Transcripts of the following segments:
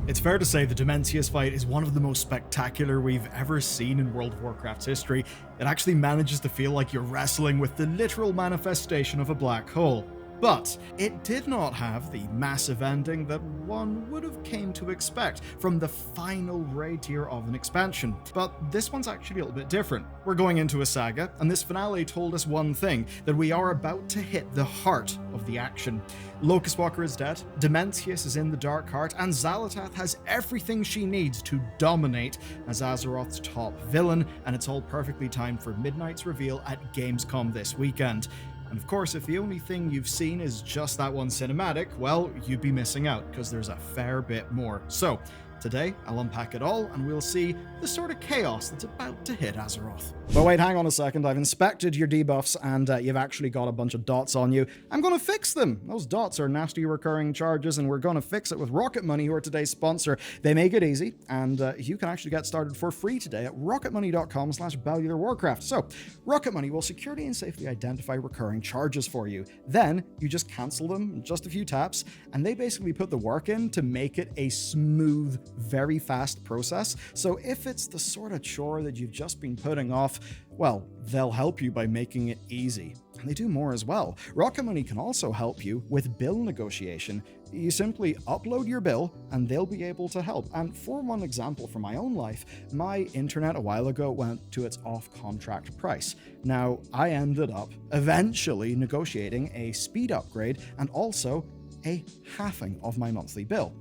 It's fair to say the Dimensius fight is one of the most spectacular we've ever seen in World of Warcraft's history. It actually manages to feel like you're wrestling with the literal manifestation of a black hole. But it did not have the massive ending that one would have came to expect from the final raid tier of an expansion. But this one's actually a little bit different. We're going into a saga, and this finale told us one thing, that we are about to hit the heart of the action. Locus-Walker is dead, Dimensius is in the Dark Heart, and Xal'atath has everything she needs to dominate as Azeroth's top villain, and it's all perfectly timed for Midnight's reveal at Gamescom this weekend. And of course, if the only thing you've seen is just that one cinematic, well, you'd be missing out, because there's a fair bit more. So, today, I'll unpack it all, and we'll see the sort of chaos that's about to hit Azeroth. But wait, hang on a second. I've inspected your debuffs, and you've actually got a bunch of dots on you. I'm going to fix them. Those dots are nasty recurring charges, and we're going to fix it with Rocket Money, who are today's sponsor. They make it easy, and you can actually get started for free today at rocketmoney.com/Bellular Warcraft. So, Rocket Money will securely and safely identify recurring charges for you. Then, you just cancel them in just a few taps, and they basically put the work in to make it a smooth, very fast process. So if it's the sort of chore that you've just been putting off, well, they'll help you by making it easy. And they do more as well. Rocket Money can also help you with bill negotiation. You simply upload your bill and they'll be able to help. And for one example from my own life, my internet a while ago went to its off-contract price. Now, I ended up eventually negotiating a speed upgrade and also a halving of my monthly bill.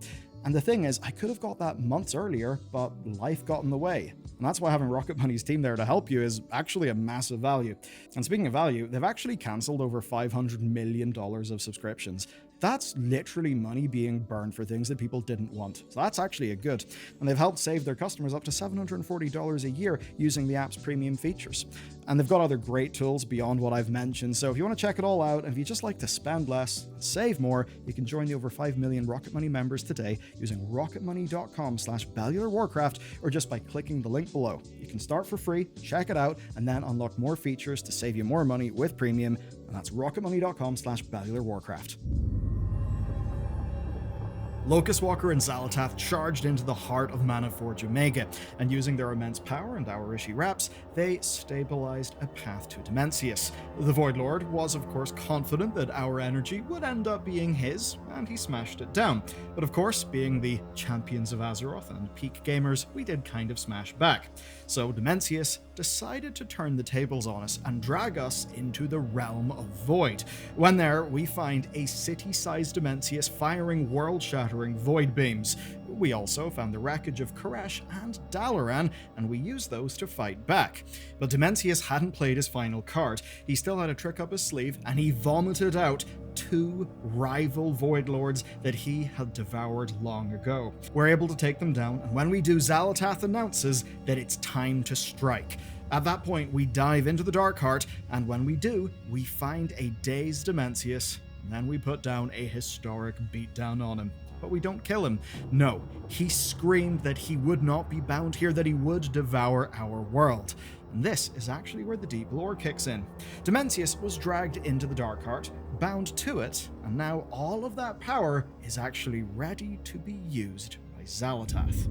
And the thing is, I could have got that months earlier, but life got in the way. And that's why having Rocket Money's team there to help you is actually a massive value. And speaking of value, they've actually cancelled over $500 million of subscriptions. That's literally money being burned for things that people didn't want. So that's actually a good. And they've helped save their customers up to $740 a year using the app's premium features. And they've got other great tools beyond what I've mentioned. So if you want to check it all out, and if you just like to spend less and save more, you can join the over 5 million Rocket Money members today using rocketmoney.com/Bellular Warcraft, or just by clicking the link below. You can start for free, check it out, and then unlock more features to save you more money with premium. And that's rocketmoney.com/Bellular Warcraft. Locus-Walker and Xal'atath charged into the heart of Manaforge Omega, and using their immense power and Owerishi reps, they stabilized a path to Dimensius. The Void Lord was of course confident that our energy would end up being his, and he smashed it down. But of course, being the champions of Azeroth and peak gamers, we did kind of smash back. So Dimensius decided to turn the tables on us and drag us into the realm of Void. When there, we find a city-sized Dimensius firing world-shattering void beams. We also found the wreckage of Koresh and Dalaran, and we used those to fight back. But Dimensius hadn't played his final card. He still had a trick up his sleeve, and he vomited out 2 rival Void Lords that he had devoured long ago. We're able to take them down, and when we do, Xal'atath announces that it's time to strike. At that point, we dive into the Dark Heart, and when we do, we find a dazed Dimensius, and then we put down a historic beatdown on him. But we don't kill him. No, he screamed that he would not be bound here, that he would devour our world. And this is actually where the deep lore kicks in. Dimensius was dragged into the Dark Heart, bound to it, and now all of that power is actually ready to be used by Xal'atath.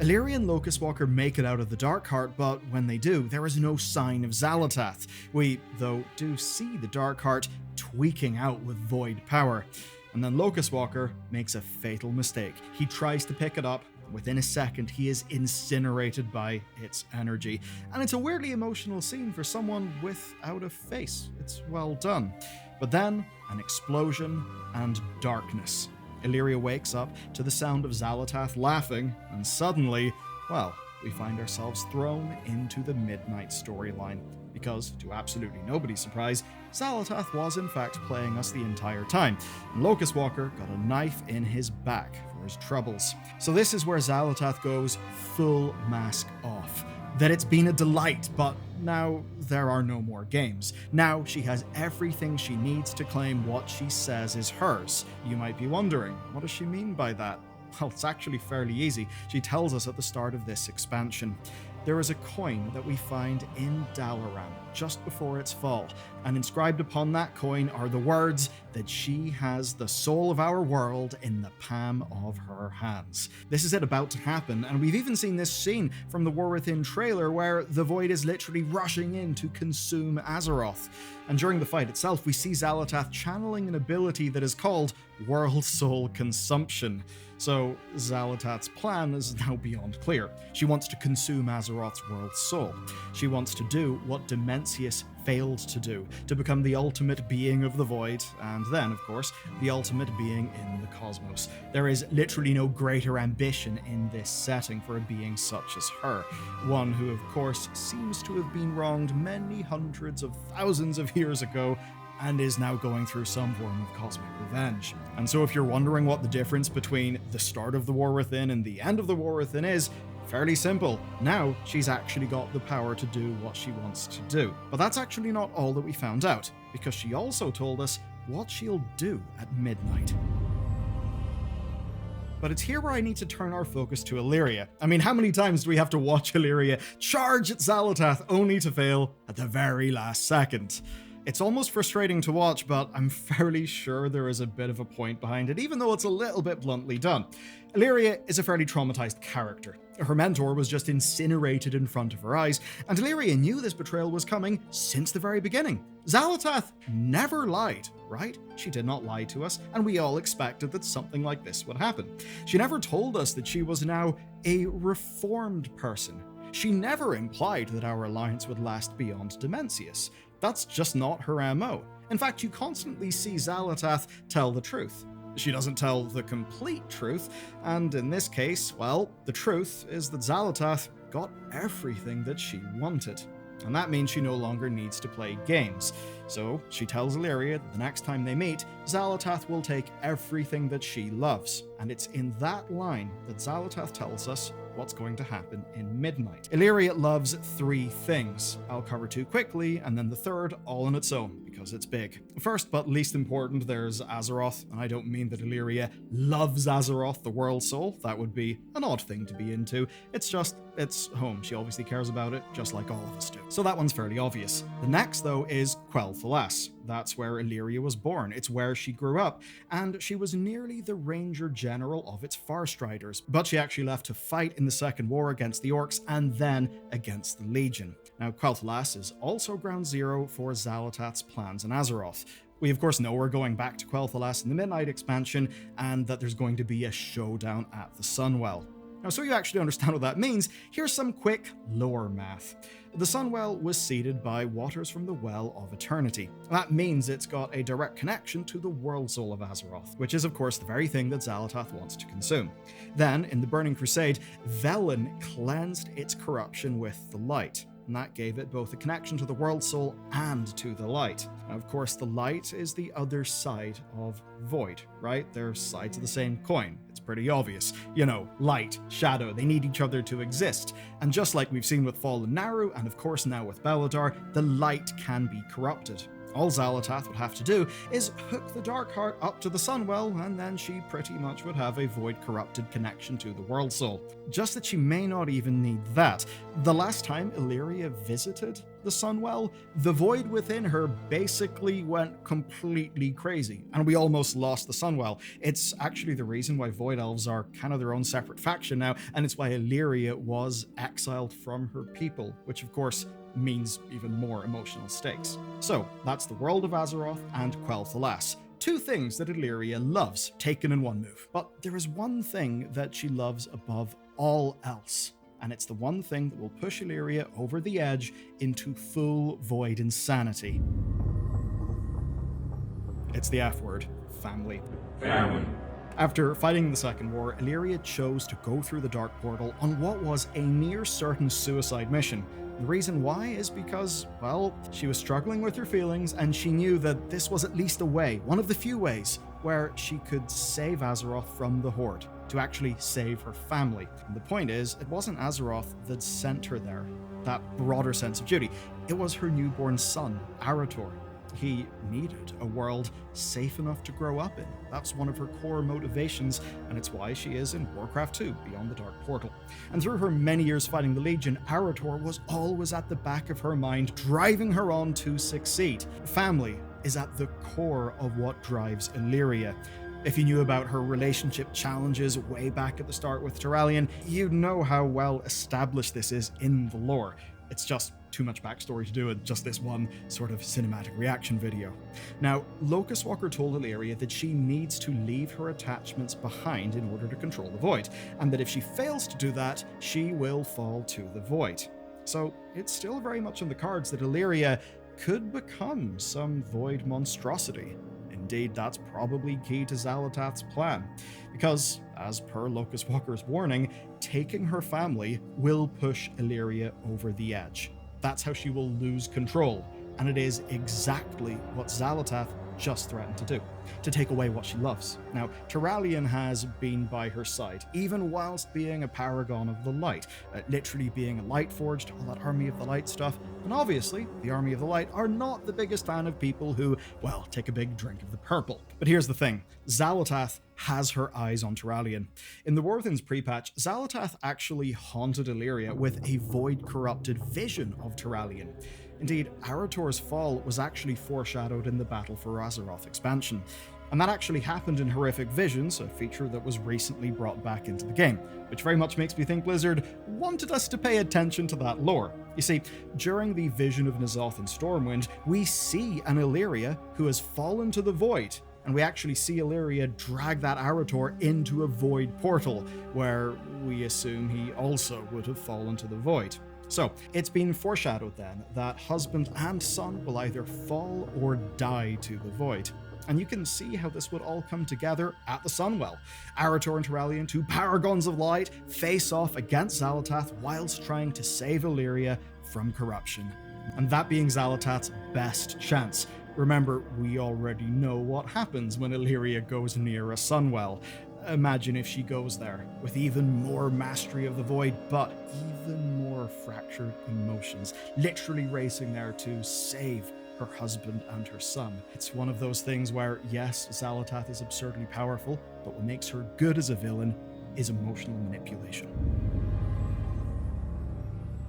Alleria and Locus-Walker make it out of the Dark Heart, but when they do, there is no sign of Xal'atath. We, though, do see the Dark Heart tweaking out with void power. And then Locus-Walker makes a fatal mistake. He tries to pick it up. Within a second, he is incinerated by its energy. And it's a weirdly emotional scene for someone without a face. It's well done. But then, an explosion and darkness. Alleria wakes up to the sound of Xal'atath laughing, and suddenly, well, we find ourselves thrown into the Midnight storyline. Because, to absolutely nobody's surprise, Xal'atath was in fact playing us the entire time, and Locus-Walker got a knife in his back for his troubles. So this is where Xal'atath goes full mask off. That it's been a delight, but now there are no more games. Now she has everything she needs to claim what she says is hers. You might be wondering, what does she mean by that? Well, it's actually fairly easy. She tells us at the start of this expansion. There is a coin that we find in Dalaran just before its fall, and inscribed upon that coin are the words, that she has the soul of our world in the palm of her hands. This is it about to happen, and we've even seen this scene from the War Within trailer where the Void is literally rushing in to consume Azeroth. And during the fight itself, we see Xal'atath channeling an ability that is called World Soul Consumption. So Xal'atath's plan is now beyond clear. She wants to consume Azeroth's World Soul. She wants to do what Dimensius failed to do, to become the ultimate being of the Void, and then, of course, the ultimate being in the cosmos. There is literally no greater ambition in this setting for a being such as her. One who, of course, seems to have been wronged many hundreds of thousands of years ago, and is now going through some form of cosmic revenge. And so if you're wondering what the difference between the start of the War Within and the end of the War Within is, fairly simple. Now she's actually got the power to do what she wants to do. But that's actually not all that we found out, because she also told us what she'll do at midnight. But it's here where I need to turn our focus to Alleria. I mean, how many times do we have to watch Alleria charge at Xal'atath only to fail at the very last second? It's almost frustrating to watch, but I'm fairly sure there is a bit of a point behind it, even though it's a little bit bluntly done. Alleria is a fairly traumatized character. Her mentor was just incinerated in front of her eyes, and Alleria knew this betrayal was coming since the very beginning. Xal'atath never lied, right? She did not lie to us, and we all expected that something like this would happen. She never told us that she was now a reformed person. She never implied that our alliance would last beyond Dimensius. That's just not her MO. In fact, you constantly see Xal'atath tell the truth. She doesn't tell the complete truth, and in this case, well, the truth is that Xal'atath got everything that she wanted. And that means she no longer needs to play games. So she tells Alleria that the next time they meet, Xal'atath will take everything that she loves. And it's in that line that Xal'atath tells us what's going to happen in midnight. Alleria loves 3 things. I'll cover 2 quickly, and then the third all on its own, because it's big. First, but least important, there's Azeroth, and I don't mean that Alleria loves Azeroth, the world soul. That would be an odd thing to be into. It's home. She obviously cares about it, just like all of us do. So that one's fairly obvious. The next, though, is Quel'Thalas. That's where Alleria was born. It's where she grew up, and she was nearly the Ranger General of its Farstriders, but she actually left to fight in the Second War against the Orcs and then against the Legion. Now, Quel'Thalas is also ground zero for Xal'atath's plans in Azeroth. We of course know we're going back to Quel'Thalas in the Midnight expansion, and that there's going to be a showdown at the Sunwell. Now, so you actually understand what that means, here's some quick lore math. The Sunwell was seeded by waters from the Well of Eternity. That means it's got a direct connection to the world soul of Azeroth, which is of course the very thing that Xal'atath wants to consume. Then, in the Burning Crusade, Velen cleansed its corruption with the light, and that gave it both a connection to the world soul and to the light. Now, of course, the light is the other side of void, right? They're sides of the same coin. It's pretty obvious. You know, light, shadow, they need each other to exist. And just like we've seen with Fallen Naru, and of course now with Bellular, the light can be corrupted. All Xal'atath would have to do is hook the Darkheart up to the Sunwell, and then she pretty much would have a void-corrupted connection to the World Soul. Just that she may not even need that. The last time Alleria visited the Sunwell, the void within her basically went completely crazy, and we almost lost the Sunwell. It's actually the reason why Void Elves are kind of their own separate faction now, and it's why Alleria was exiled from her people, which of course means even more emotional stakes. So that's the world of Azeroth and Quel'Thalas. 2 things that Alleria loves, taken in one move. But there is one thing that she loves above all else, and it's the one thing that will push Alleria over the edge into full void insanity. It's the F word, family. Family. After fighting the Second War, Alleria chose to go through the Dark Portal on what was a near certain suicide mission. The reason why is because, well, she was struggling with her feelings, and she knew that this was at least a way, one of the few ways, where she could save Azeroth from the Horde, to actually save her family. And the point is, it wasn't Azeroth that sent her there, that broader sense of duty. It was her newborn son, Arator. He needed a world safe enough to grow up in. That's one of her core motivations, and it's why she is in Warcraft 2, Beyond the Dark Portal. And through her many years fighting the Legion, Arator was always at the back of her mind, driving her on to succeed. Family is at the core of what drives Alleria. If you knew about her relationship challenges way back at the start with Turalyon, you'd know how well established this is in the lore. It's just too much backstory to do in just this one sort of cinematic reaction video. Now, Locus-Walker told Alleria that she needs to leave her attachments behind in order to control the Void, and that if she fails to do that, she will fall to the Void. So it's still very much in the cards that Alleria could become some Void monstrosity. Indeed, that's probably key to Xal'atath's plan, because, as per Locus-Walker's warning, taking her family will push Alleria over the edge. That's how she will lose control, and it is exactly what Xal'atath just threatened to do, to take away what she loves. Now, Turalyon has been by her side, even whilst being a paragon of the light, literally being a light forged, all that Army of the Light stuff, and obviously, the Army of the Light are not the biggest fan of people who, well, take a big drink of the purple. But here's the thing, Xal'atath has her eyes on Turalyon. In the War Within's pre-patch, Xal'atath actually haunted Alleria with a void-corrupted vision of Turalyon. Indeed, Arator's fall was actually foreshadowed in the Battle for Azeroth expansion, and that actually happened in Horrific Visions, a feature that was recently brought back into the game, which very much makes me think Blizzard wanted us to pay attention to that lore. You see, during the Vision of N'Zoth and Stormwind, we see an Alleria who has fallen to the Void, and we actually see Alleria drag that Arator into a Void portal, where we assume he also would have fallen to the Void. So, it's been foreshadowed then that husband and son will either fall or die to the Void. And you can see how this would all come together at the Sunwell. Arator and Turalyon, two paragons of light, face off against Xal'atath whilst trying to save Alleria from corruption. And that being Xal'atath's best chance. Remember, we already know what happens when Alleria goes near a Sunwell. Imagine if she goes there, with even more mastery of the Void, but even more fractured emotions, literally racing there to save her husband and her son. It's one of those things where, yes, Xal'atath is absurdly powerful, but what makes her good as a villain is emotional manipulation.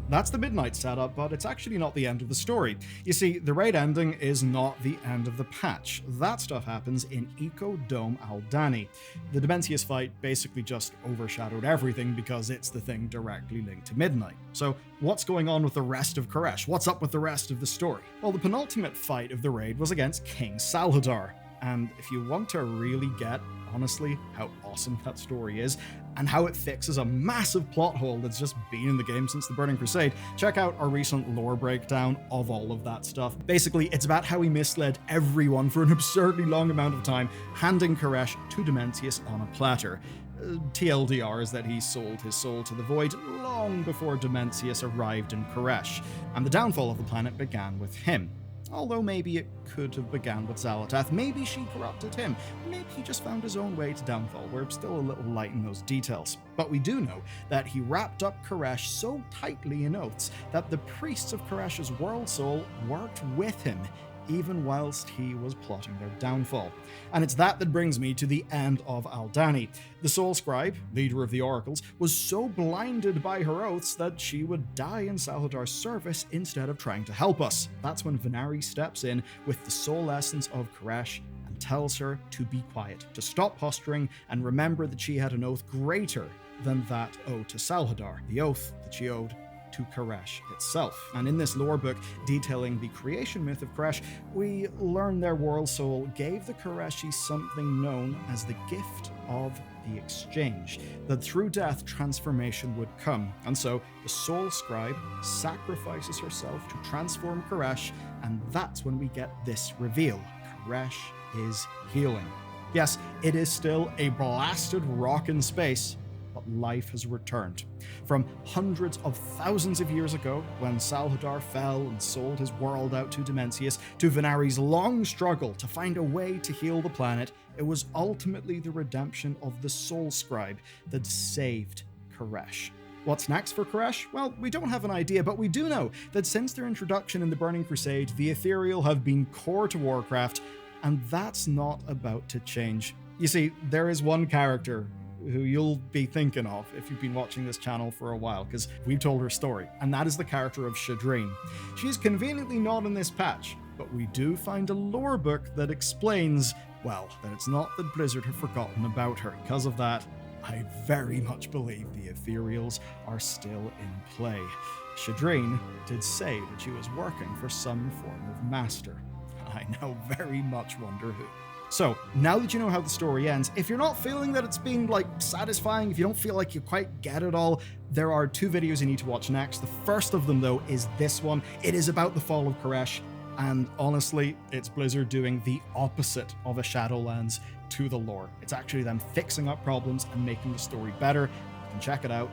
That's the Midnight setup, but it's actually not the end of the story. You see, the raid ending is not the end of the patch. That stuff happens in Eco Dome Aldani. The Dimensius fight basically just overshadowed everything because it's the thing directly linked to Midnight. So what's going on with the rest of Koresh? What's up with the rest of the story? Well, the penultimate fight of the raid was against King Salhadar. And if you want to really get, honestly, how awesome that story is, and how it fixes a massive plot hole that's just been in the game since the Burning Crusade, check out our recent lore breakdown of all of that stuff. Basically, it's about how he misled everyone for an absurdly long amount of time, handing Koresh to Dimensius on a platter. TLDR is that he sold his soul to the Void long before Dimensius arrived in Koresh, and the downfall of the planet began with him. Although maybe it could have begun with Xal'atath, maybe she corrupted him, maybe he just found his own way to downfall. We're still a little light in those details. But we do know that he wrapped up Koresh so tightly in oaths that the priests of Koresh's world soul worked with him, even whilst he was plotting their downfall. And it's that brings me to the end of Aldani. The Soul Scribe, leader of the Oracles, was so blinded by her oaths that she would die in Salhadar's service instead of trying to help us. That's when Venari steps in with the soul essence of Koresh and tells her to be quiet, to stop posturing, and remember that she had an oath greater than that owed to Salhadar, the oath that she owed to Koresh itself. And in this lore book detailing the creation myth of Koresh, we learn their world soul gave the Koreshi something known as the gift of the exchange, that through death transformation would come. And so the soul scribe sacrifices herself to transform Koresh, and that's when we get this reveal. Koresh is healing. Yes, it is still a blasted rock in space, but life has returned. From hundreds of thousands of years ago, when Salhadar fell and sold his world out to Dimensius, to Venari's long struggle to find a way to heal the planet, it was ultimately the redemption of the Soul Scribe that saved Koresh. What's next for Koresh? Well, we don't have an idea, but we do know that since their introduction in the Burning Crusade, the Ethereal have been core to Warcraft, and that's not about to change. You see, there is one character who you'll be thinking of if you've been watching this channel for a while, because we've told her story, and that is the character of Shadreen. She's conveniently not in this patch, but we do find a lore book that explains, well, that it's not that Blizzard have forgotten about her. Because of that, I very much believe the Ethereals are still in play. Shadreen did say that she was working for some form of master. I now very much wonder who. So, now that you know how the story ends, if you're not feeling that it's been, satisfying, if you don't feel like you quite get it all, there are 2 videos you need to watch next. The first of them, though, is this one. It is about the fall of Koresh, and honestly, it's Blizzard doing the opposite of a Shadowlands to the lore. It's actually them fixing up problems and making the story better. You can check it out